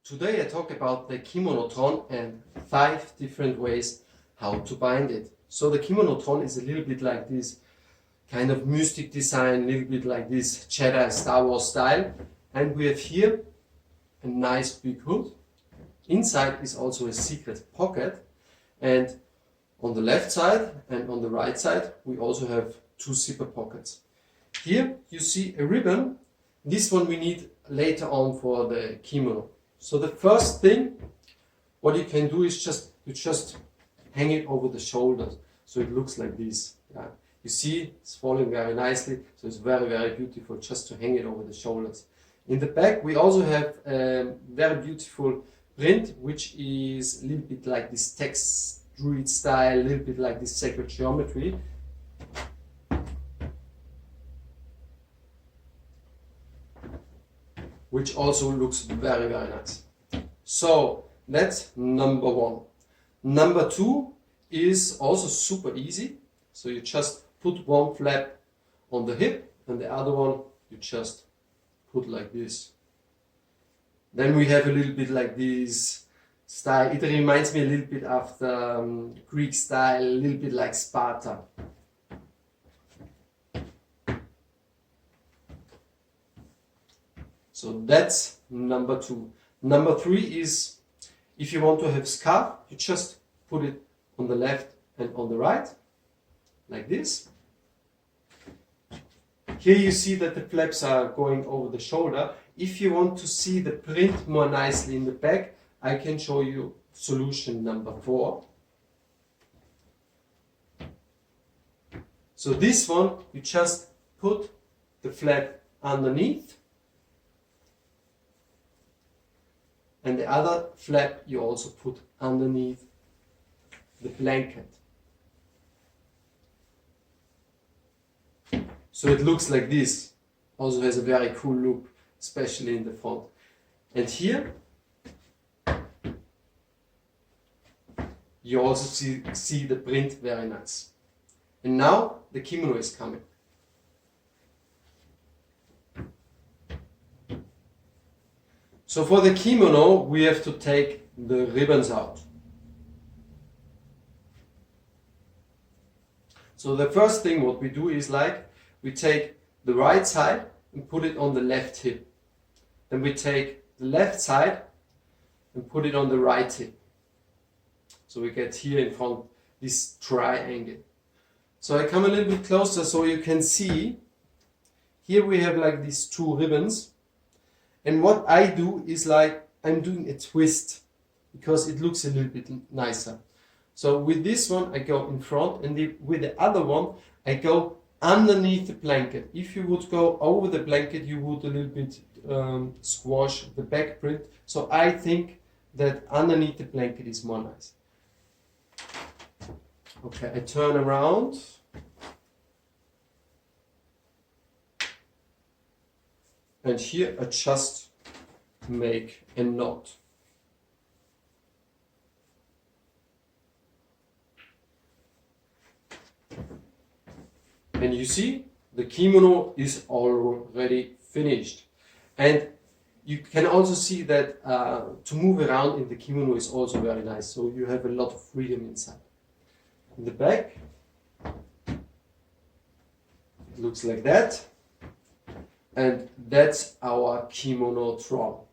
Today I talk about the Kimono Tron and 5 different ways how to bind it. So the Kimono Tron is a little bit like this kind of mystic design, a little bit like this Jedi Star Wars style. And we have here a nice big hood. Inside is also a secret pocket. And on the left side and on the right side we also have 2 zipper pockets. Here you see a ribbon. This one we need later on for the kimono. So the first thing what you can do is just hang it over the shoulders, so it looks like this. Yeah. You see it's falling very nicely, so it's very beautiful just to hang it over the shoulders. In the back we also have a very beautiful print, which is a little bit like this text Druid style, a little bit like this sacred geometry. Which also looks very nice. So that's number 1. Number 2 is also super easy. So you just put one flap on the hip and the other one you just put like this. Then we have a little bit like this style. It reminds me a little bit of the Greek style, a little bit like Sparta. So that's number 2. Number 3 is, if you want to have scarf, you just put it on the left and on the right, like this. Here you see that the flaps are going over the shoulder. If you want to see the print more nicely in the back, I can show you solution number 4. So this one, you just put the flap underneath. And the other flap you also put underneath the blanket. So it looks like this. Also has a very cool look, especially in the front. And here you also see the print very nice. And now the kimono is coming. So for the kimono, we have to take the ribbons out. So the first thing what we do is like, we take the right side and put it on the left hip. Then we take the left side and put it on the right hip. So we get here in front this triangle. So I come a little bit closer so you can see. Here we have like these 2 ribbons. And what I do is like, I'm doing a twist because it looks a little bit nicer. So with this one I go in front, and with the other one I go underneath the blanket. If you would go over the blanket, you would a little bit squash the back print. So I think that underneath the blanket is more nice. Okay, I turn around. And here I just make a knot. And you see, the kimono is already finished. And you can also see that to move around in the kimono is also very nice. So you have a lot of freedom inside. In the back, it looks like that. And that's our KimonoTron.